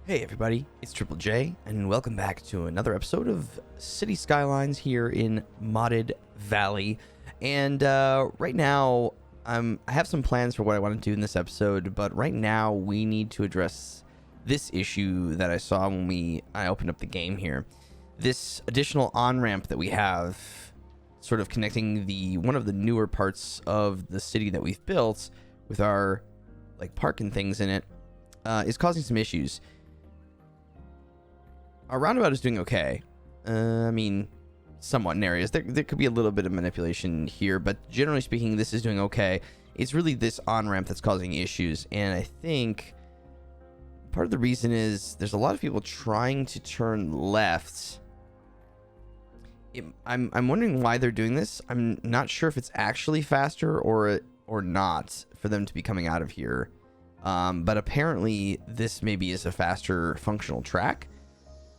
Hey everybody, it's Triple J, and welcome back to another episode of City Skylines here in Modded Valley. And right now, I have some plans for what I want to do in this episode, but right now we need to address this issue that I saw when I opened up the game here. This additional on-ramp that we have, sort of connecting one of the newer parts of the city that we've built with our park and things in it, is causing some issues. Our roundabout is doing okay. I mean, somewhat in areas. There could be a little bit of manipulation here, but generally speaking, this is doing okay. It's really this on-ramp that's causing issues, and I think part of the reason is there's a lot of people trying to turn left. I'm wondering why they're doing this. I'm not sure if it's actually faster or not for them to be coming out of here. But apparently, this maybe is a faster functional track.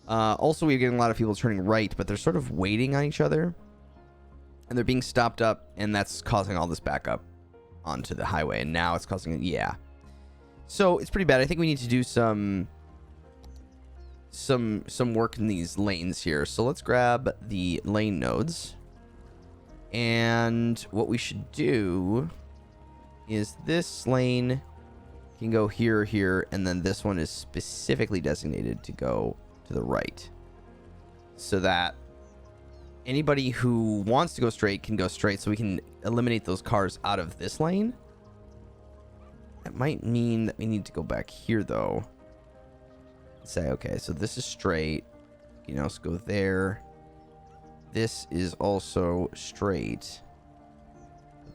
Also, we're getting a lot of people turning right, but they're sort of waiting on each other. And they're being stopped up, and that's causing all this backup onto the highway. And now it's causing it, yeah. So, it's pretty bad. I think we need to do some work in these lanes here. So, let's grab the lane nodes. And what we should do is this lane can go here or here, and then this one is specifically designated to go to the right, so that anybody who wants to go straight can go straight, so we can eliminate those cars out of this lane. That might mean that we need to go back here though and say, okay, so this is straight, you know, let's go there. This is also straight.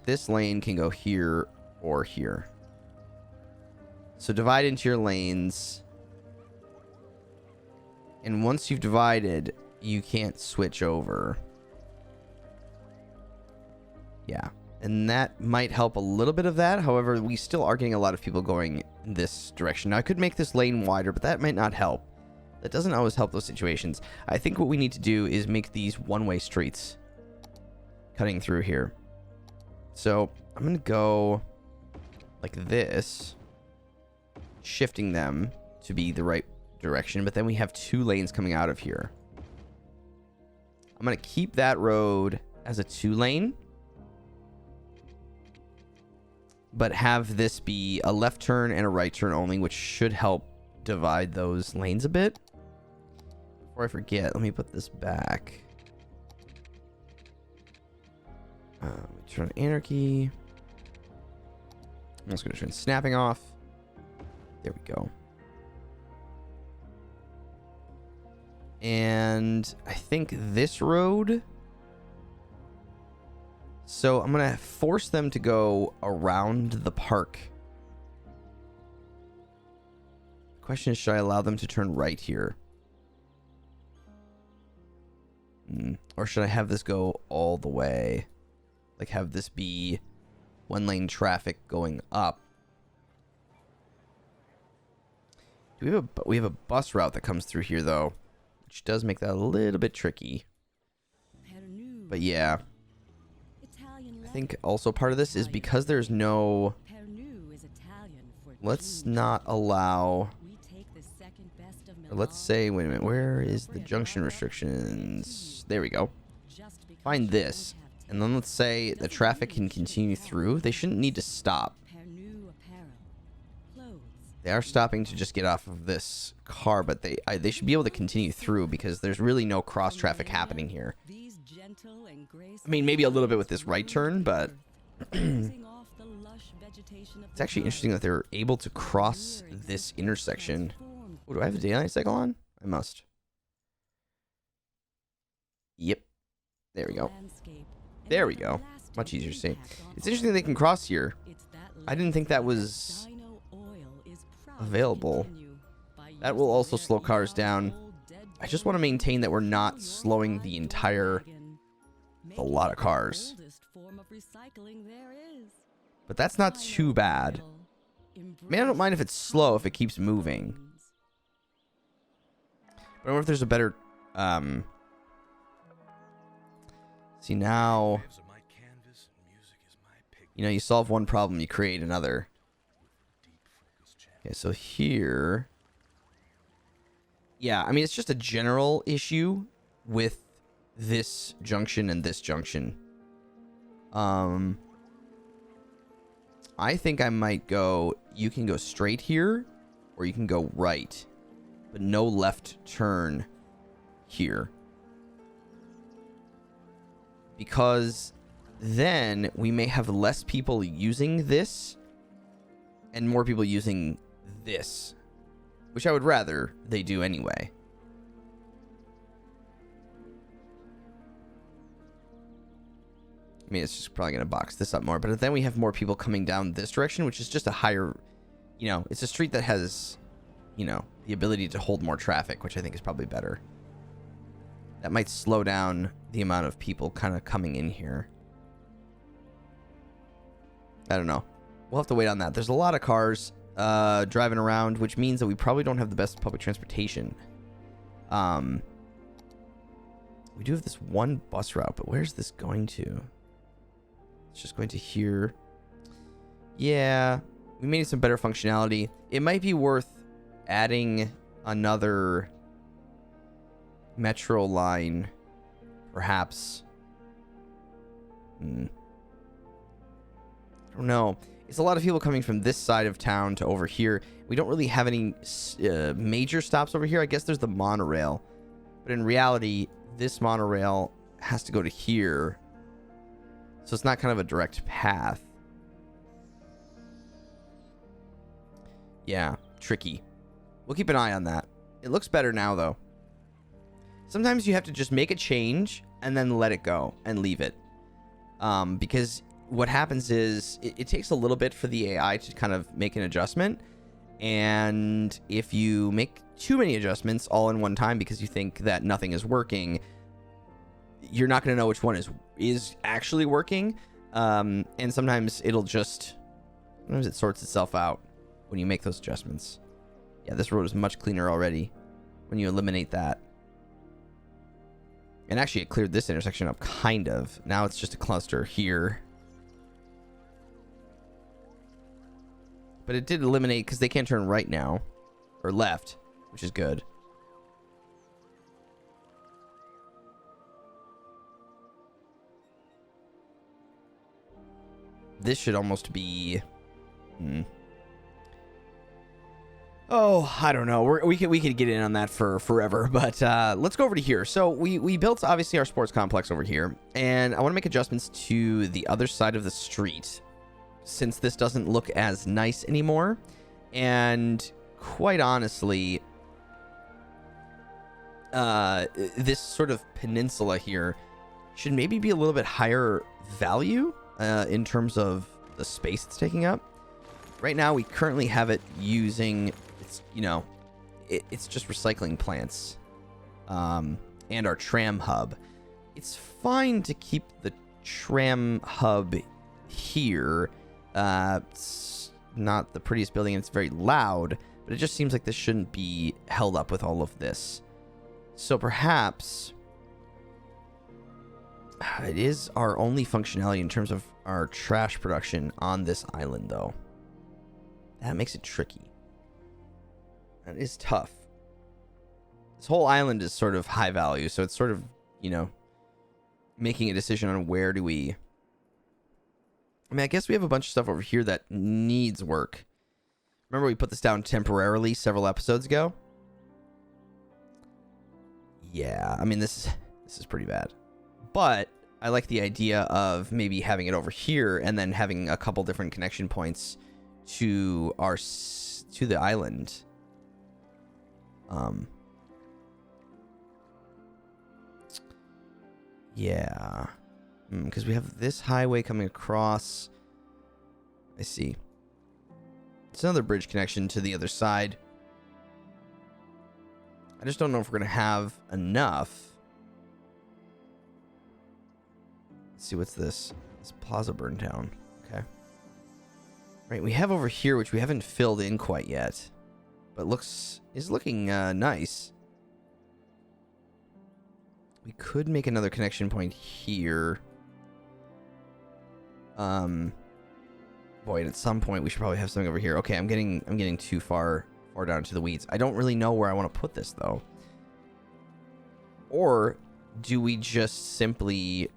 This lane can go here or here. So divide into your lanes. And once you've divided, you can't switch over. Yeah. And that might help a little bit of that. However, we still are getting a lot of people going in this direction. Now, I could make this lane wider, but that might not help. That doesn't always help those situations. I think what we need to do is make these one-way streets cutting through here. So I'm going to go like this, shifting them to be the right direction, but then we have two lanes coming out of here. I'm going to keep that road as a 2-lane, but have this be a left turn and a right turn only, which should help divide those lanes a bit. Before I forget, let me put this back. Turn anarchy. I'm just going to turn snapping off. There we go. And I think this road. So I'm going to force them to go around the park. Question is, should I allow them to turn right here? Or should I have this go all the way? Like have this be 1-lane traffic going up. We have a bus route that comes through here though, which does make that a little bit tricky. But yeah, I think also part of this is because there's no... Let's not allow... Or let's say, wait a minute, where is the junction restrictions? There we go. Find this. And then let's say the traffic can continue through. They shouldn't need to stop. They are stopping to just get off of this car, but they should be able to continue through because there's really no cross traffic happening here. I mean, maybe a little bit with this right turn, but it's actually interesting that they're able to cross this intersection. Oh, do I have a daylight cycle on? I must. Yep. There we go. There we go. Much easier to see. It's interesting they can cross here. I didn't think that was available. That will also slow cars down. I just want to maintain that we're not slowing the entire... a lot of cars. But that's not too bad. I mean, I don't mind if it's slow if it keeps moving. But I wonder if there's a better... See, now... You know, you solve one problem, you create another. Okay, so here... Yeah, I mean, it's just a general issue with this junction and this junction. I think I might go, you can go straight here, or you can go right, but no left turn here. Because then we may have less people using this and more people using this, which I would rather they do anyway. I mean, it's just probably going to box this up more, but then we have more people coming down this direction, which is just a higher, you know, it's a street that has, you know, the ability to hold more traffic, which I think is probably better. That might slow down the amount of people kind of coming in here. I don't know. We'll have to wait on that. There's a lot of cars driving around, which means that we probably don't have the best public transportation. We do have this one bus route, but where's this going to? It's just going to here. Yeah, we may need some better functionality. It might be worth adding another metro line, perhaps. I don't know. It's a lot of people coming from this side of town to over here. We don't really have any major stops over here. I guess there's the monorail, but in reality, this monorail has to go to here, so it's not kind of a direct path. Yeah, tricky. We'll keep an eye on that. It looks better now, though. Sometimes you have to just make a change and then let it go and leave it. Because what happens is it takes a little bit for the AI to kind of make an adjustment. And if you make too many adjustments all in one time because you think that nothing is working, you're not going to know which one is actually working. And sometimes sometimes it sorts itself out when you make those adjustments. Yeah, this road is much cleaner already when you eliminate that. And actually, it cleared this intersection up, kind of. Now it's just a cluster here. But it did eliminate, because they can't turn right now. Or left, which is good. This should almost be... Oh, I don't know. We could get in on that for forever, but let's go over to here. So we built, obviously, our sports complex over here, and I want to make adjustments to the other side of the street, since this doesn't look as nice anymore. And quite honestly, this sort of peninsula here should maybe be a little bit higher value in terms of the space it's taking up. Right now, we currently have it using... It's just recycling plants and our tram hub. It's fine to keep the tram hub here. It's not the prettiest building, and it's very loud, but it just seems like this shouldn't be held up with all of this. So perhaps it is our only functionality in terms of our trash production on this island, though. That makes it tricky. That is tough. This whole island is sort of high value, so it's sort of, making a decision on where do we... I mean, I guess we have a bunch of stuff over here that needs work. Remember we put this down temporarily several episodes ago? Yeah, I mean, this is pretty bad. But I like the idea of maybe having it over here and then having a couple different connection points to the island. Yeah, because we have this highway coming across. I see. It's another bridge connection to the other side. I just don't know if we're going to have enough. Let's see, what's this? It's Plaza Burntown. Okay. Right, we have over here, which we haven't filled in quite yet, but is looking nice. We could make another connection point here. Boy, and at some point we should probably have something over here. Okay, I'm getting too far far down into the weeds. I don't really know where I want to put this, though. Or do we just simply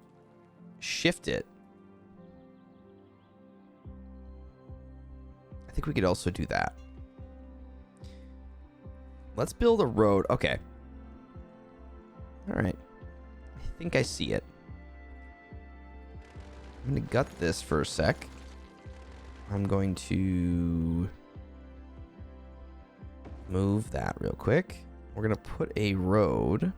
shift it? I think we could also do that. Let's build a road. Okay. All right. I think I see it. I'm going to gut this for a sec. I'm going to move that real quick. We're going to put a road.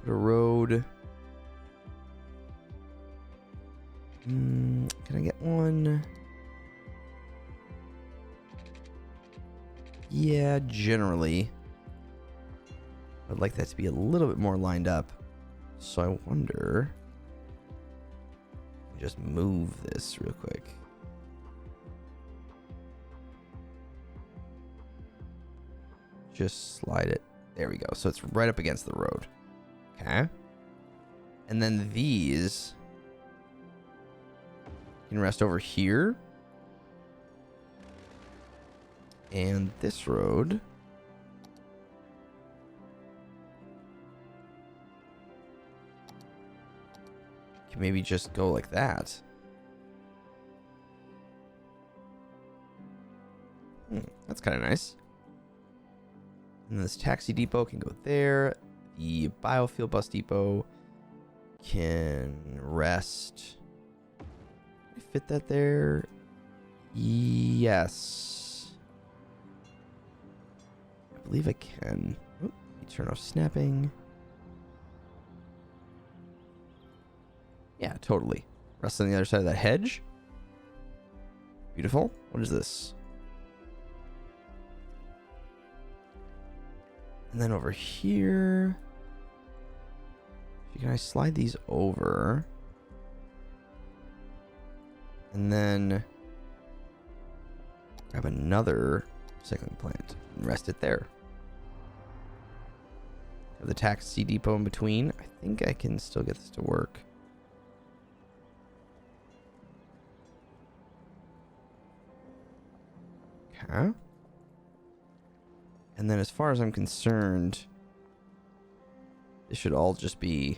Put a road. Can I get one? Yeah, generally. I'd like that to be a little bit more lined up. So I wonder... just move this real quick. Just slide it. There we go. So it's right up against the road. Okay. And then these can rest over here. And this road can maybe just go like that. That's kind of nice. And this taxi depot can go there. The biofuel bus depot can rest. Can I fit that there? Yes. I believe I can. Let me turn off snapping. Yeah, totally. Rest on the other side of that hedge. Beautiful. What is this? And then over here, can I slide these over? And then grab another recycling plant and rest it there. Have the taxi depot in between. I think I can still get this to work. Okay. And then as far as I'm concerned, this should all just be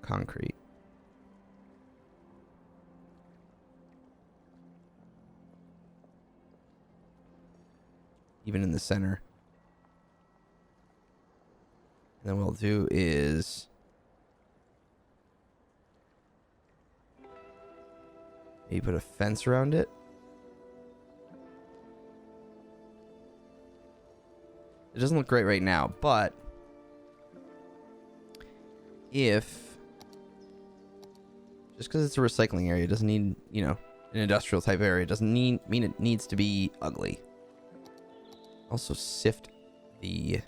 concrete. Even in the center. And then what we'll do is maybe put a fence around it. It doesn't look great right now, but if just because it's a recycling area doesn't need, you know, an industrial type area doesn't mean it needs to be ugly. Also sift the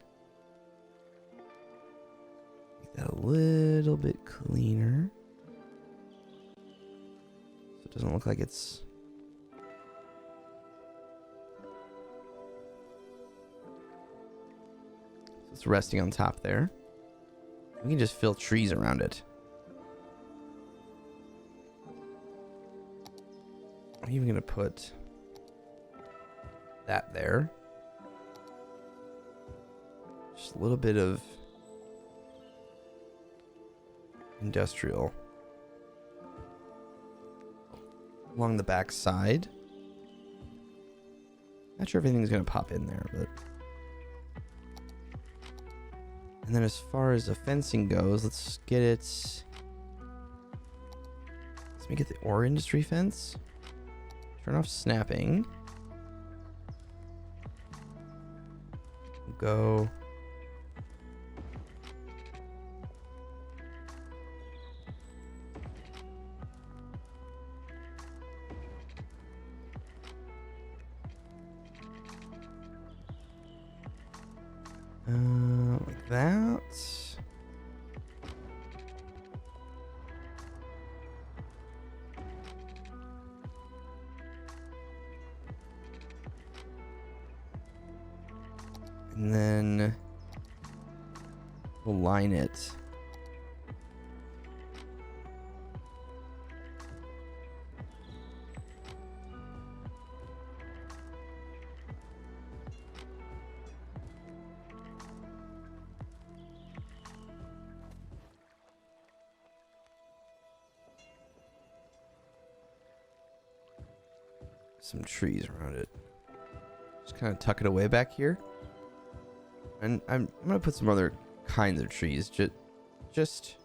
make that a little bit cleaner so it doesn't look like it's resting on top there. We can just fill trees around it. I'm even gonna put that there. Just a little bit of industrial along the back side. Not sure everything's gonna pop in there, but and then as far as the fencing goes, let's get it. Let's make it the ore industry fence. Turn off snapping. We'll go. Like that. And then we'll line it some trees around it. Just kind of tuck it away back here. And I'm gonna put some other kinds of trees. Just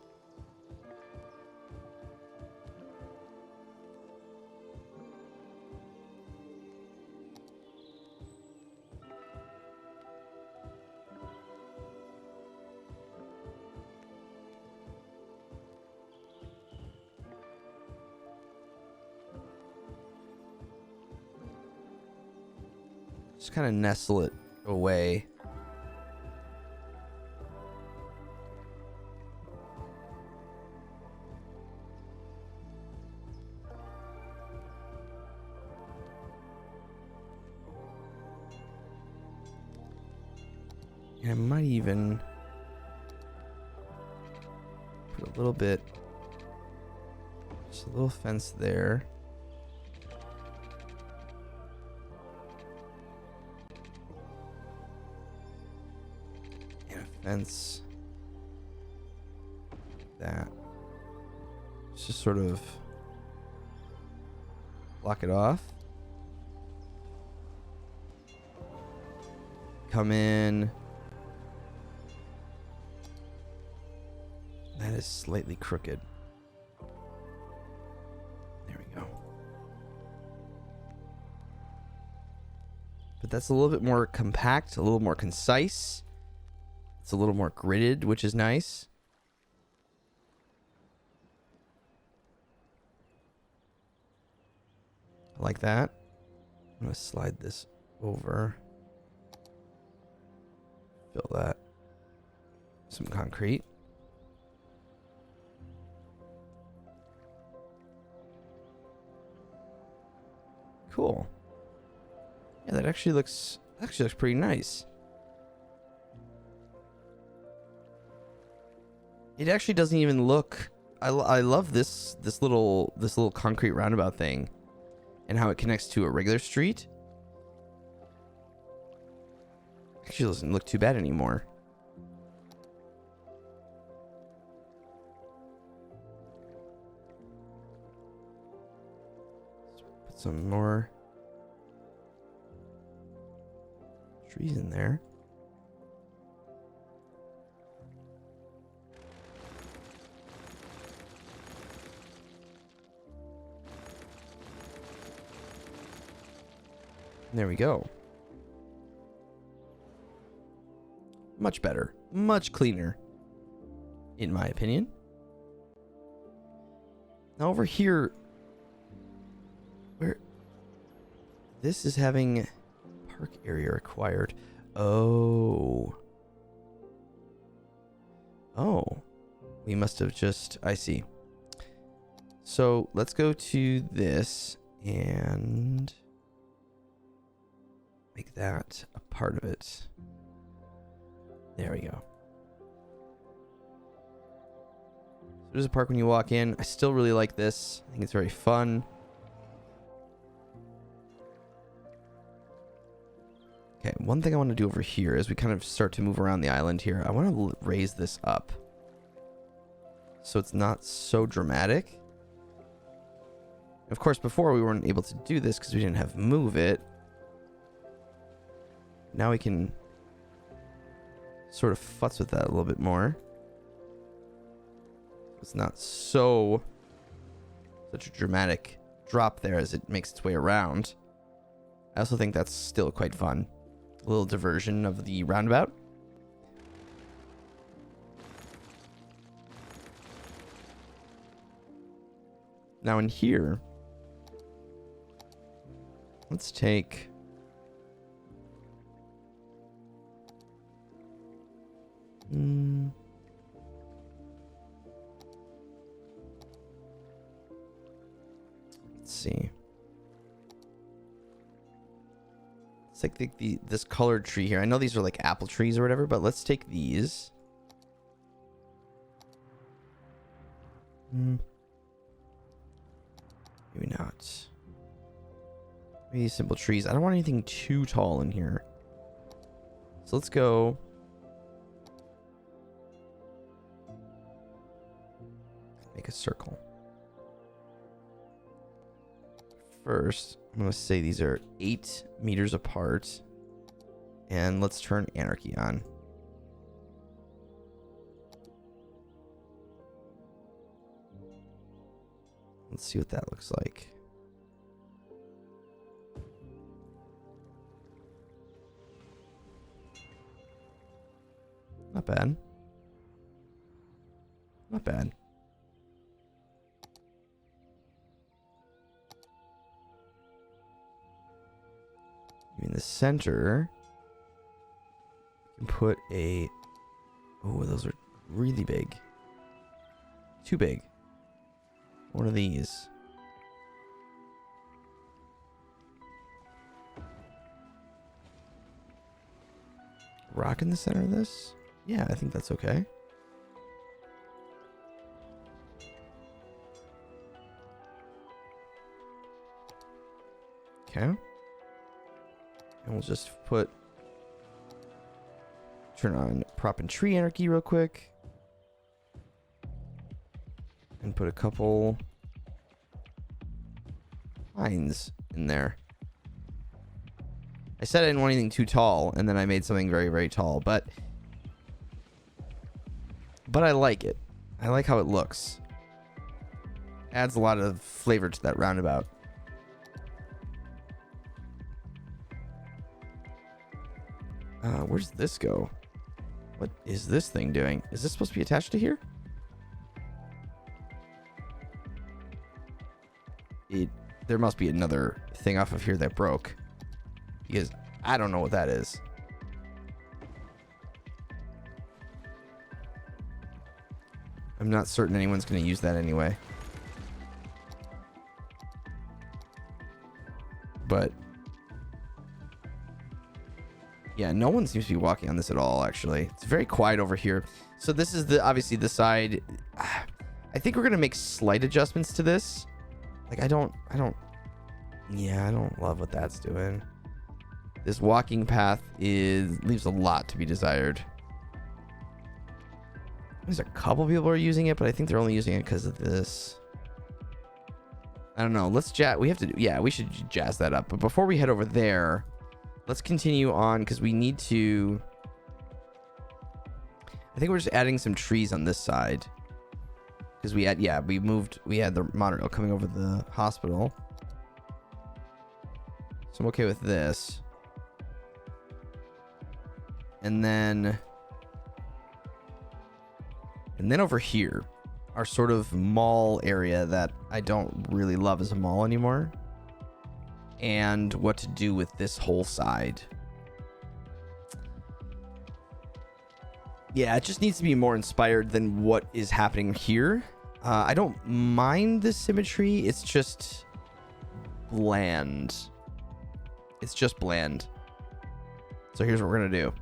kind of nestle it away. I might even put a little bit, just a little fence there. And a fence like that. Just sort of block it off. Come in. That is slightly crooked. There we go. But that's a little bit more compact, a little more concise. It's a little more gridded, which is nice. I like that. I'm going to slide this over. Fill that. Some concrete. Cool. Yeah, that actually looks pretty nice. It actually doesn't even look. I love this little concrete roundabout thing, and how it connects to a regular street. Actually, doesn't look too bad anymore. Let's put some more trees in there. There we go. Much better. Much cleaner. In my opinion. Now over here, where this is having park area required. Oh. Oh. We must have just, I see. So let's go to this and make that a part of it. There we go. So there's a park when you walk in. I still really like this. I think it's very fun. Okay, one thing I want to do over here as we kind of start to move around the island here, I want to raise this up so it's not so dramatic. Of course, before we weren't able to do this because we didn't have move it. Now we can sort of futz with that a little bit more. It's not so such a dramatic drop there as it makes its way around. I also think that's still quite fun. A little diversion of the roundabout. Now in here, let's take let's see. It's like this colored tree here. I know these are like apple trees or whatever, but let's take these. Maybe not. Maybe simple trees. I don't want anything too tall in here. So let's go. Make a circle. first, I'm going to say these are 8 meters apart. And let's turn anarchy on. Let's see what that looks like. Not bad. Not bad. In the center, you can put a... Oh, those are really big. Too big. One of these. Rock in the center of this? Yeah, I think that's okay. Okay. And we'll just turn on prop and tree anarchy real quick. And put a couple pines in there. I said I didn't want anything too tall, and then I made something very, very tall, but I like it. I like how it looks. Adds a lot of flavor to that roundabout. Where's this go? What is this thing doing? Is this supposed to be attached to here? There must be another thing off of here that broke. Because I don't know what that is. I'm not certain anyone's going to use that anyway. But yeah, no one seems to be walking on this at all, actually. It's very quiet over here. So this is obviously the side. I think we're going to make slight adjustments to this. Like, I don't love what that's doing. This walking path leaves a lot to be desired. There's a couple people are using it, but I think they're only using it because of this. I don't know. Let's we should jazz that up. But before we head over there, let's continue on because we need to. I think we're just adding some trees on this side. Because we had the monorail coming over the hospital. So I'm okay with this. And then over here, our sort of mall area that I don't really love as a mall anymore. And what to do with this whole side. Yeah, it just needs to be more inspired than what is happening here. I don't mind the symmetry. It's just bland. It's just bland. So here's what we're going to do.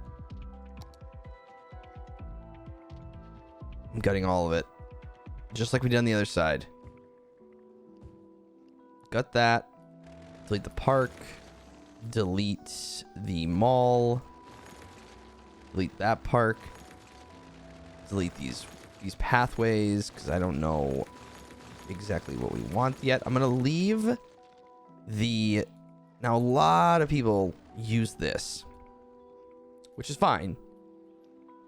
I'm gutting all of it. Just like we did on the other side. Gut that. Delete the park. Delete the mall. Delete that park. Delete these pathways because I don't know exactly what we want yet. I'm going to leave the... Now, a lot of people use this, which is fine.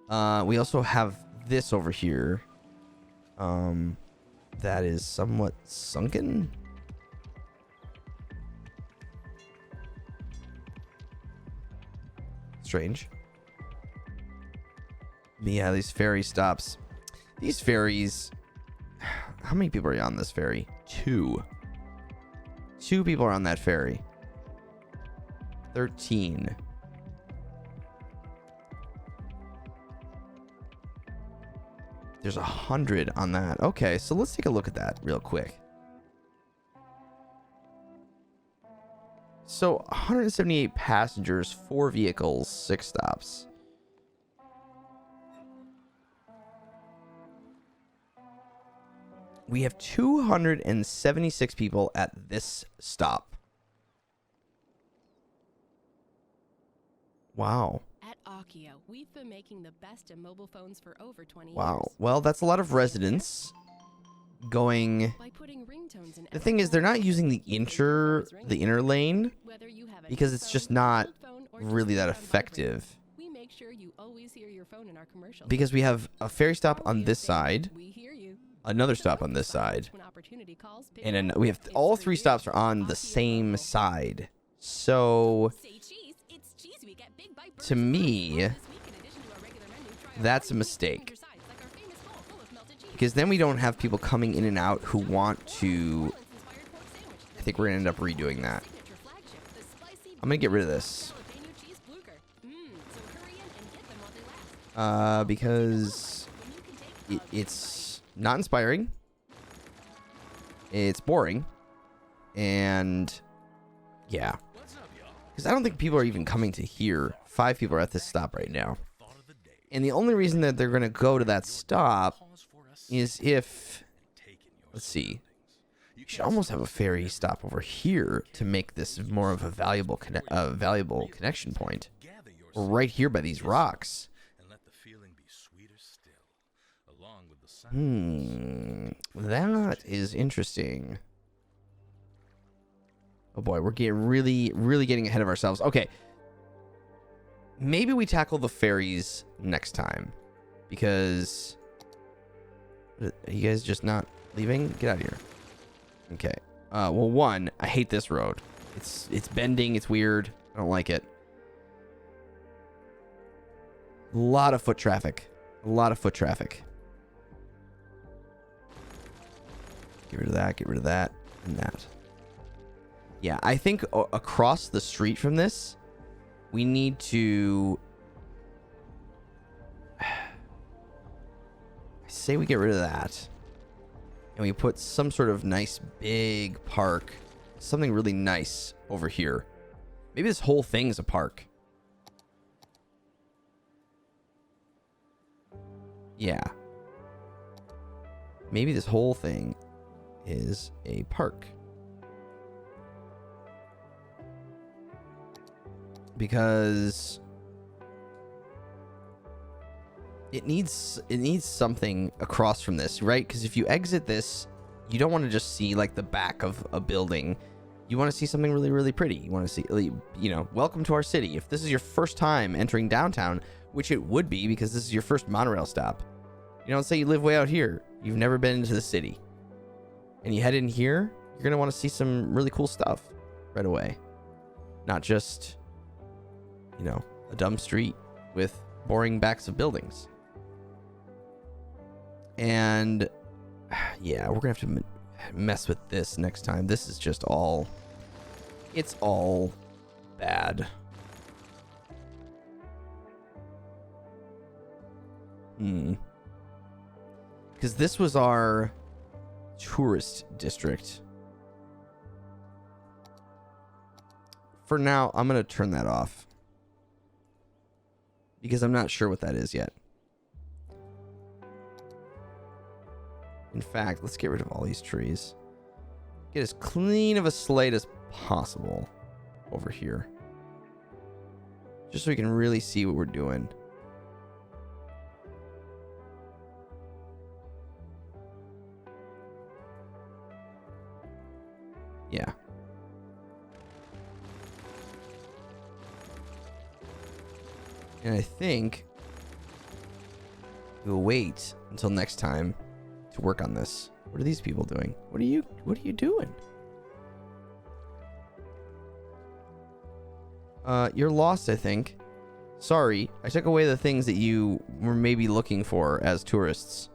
We also have this over here that is somewhat sunken. Strange. Yeah, these ferry stops. These ferries... How many people are on this ferry? 2. 2 people are on that ferry. 13. There's 100 on that. Okay, so let's take a look at that real quick. So 178 passengers, 4 vehicles, 6 stops. We have 276 people at this stop. Wow. At Akio, we've been making the best of mobile phones for over 20 years. Wow. Well, that's a lot of residents. going. The thing is, they're not using the inner lane because it's just not really that effective. Because we have a ferry stop on this side, another stop on this side, and then we have all 3 stops are on the same side. So, to me, that's a mistake. Because then we don't have people coming in and out who want to. I think we're going to end up redoing that. I'm going to get rid of this. Because it's not inspiring. It's boring. And yeah. Because I don't think people are even coming to here. 5 people are at this stop right now. And the only reason that they're going to go to that stop is if, let's see, you should almost have a ferry stop over here to make this more of a valuable connection point. Or right here by these rocks. That is interesting. Oh boy, we're getting really getting ahead of ourselves. Okay. Maybe we tackle the ferries next time. Because... Are you guys just not leaving? Get out of here. Okay. Well, one, I hate this road. It's bending. It's weird. I don't like it. A lot of foot traffic. A lot of foot traffic. Get rid of that. Get rid of that. And that. Yeah, I think across the street from this, we need to... say we get rid of that. And we put some sort of nice big park. Something really nice over here. Maybe this whole thing's a park. Yeah. Maybe this whole thing is a park. Because it needs something across from this, right? Because if you exit this, you don't want to just see like the back of a building. You want to see something really pretty. You want to see, you know, welcome to our city. If this is your first time entering downtown, which it would be because this is your first monorail stop. You know, let's say you live way out here. You've never been into the city. And you head in here, you're going to want to see some really cool stuff right away. Not just, you know, a dumb street with boring backs of buildings. And yeah, we're going to have to mess with this next time. This is just all... It's all bad. Because this was our tourist district. For now, I'm going to turn that off. Because I'm not sure what that is yet. In fact, let's get rid of all these trees. Get as clean of a slate as possible over here. Just so we can really see what we're doing. Yeah. And I think we'll wait until next time to work on this. What are these people doing? What are you doing? You're lost, I think. Sorry, I took away the things that you were maybe looking for as tourists.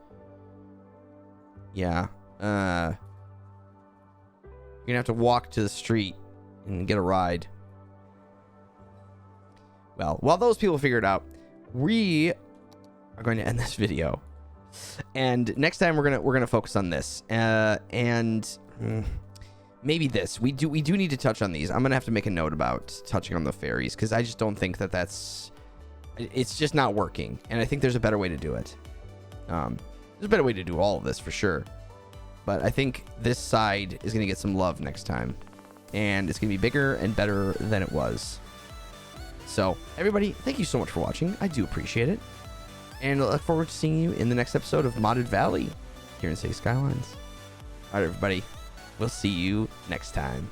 Yeah. You're gonna have to walk to the street and get a ride. Well, while those people figure it out, we are going to end this video. And next time we're gonna focus on this. Maybe this. We do need to touch on these. I'm gonna have to make a note about touching on the ferries because I just don't think it's just not working. And I think there's a better way to do it. There's a better way to do all of this for sure. But I think this side is gonna get some love next time. And it's gonna be bigger and better than it was. So, everybody, thank you so much for watching. I do appreciate it. And I look forward to seeing you in the next episode of Modded Valley here in City Skylines. All right, everybody. We'll see you next time.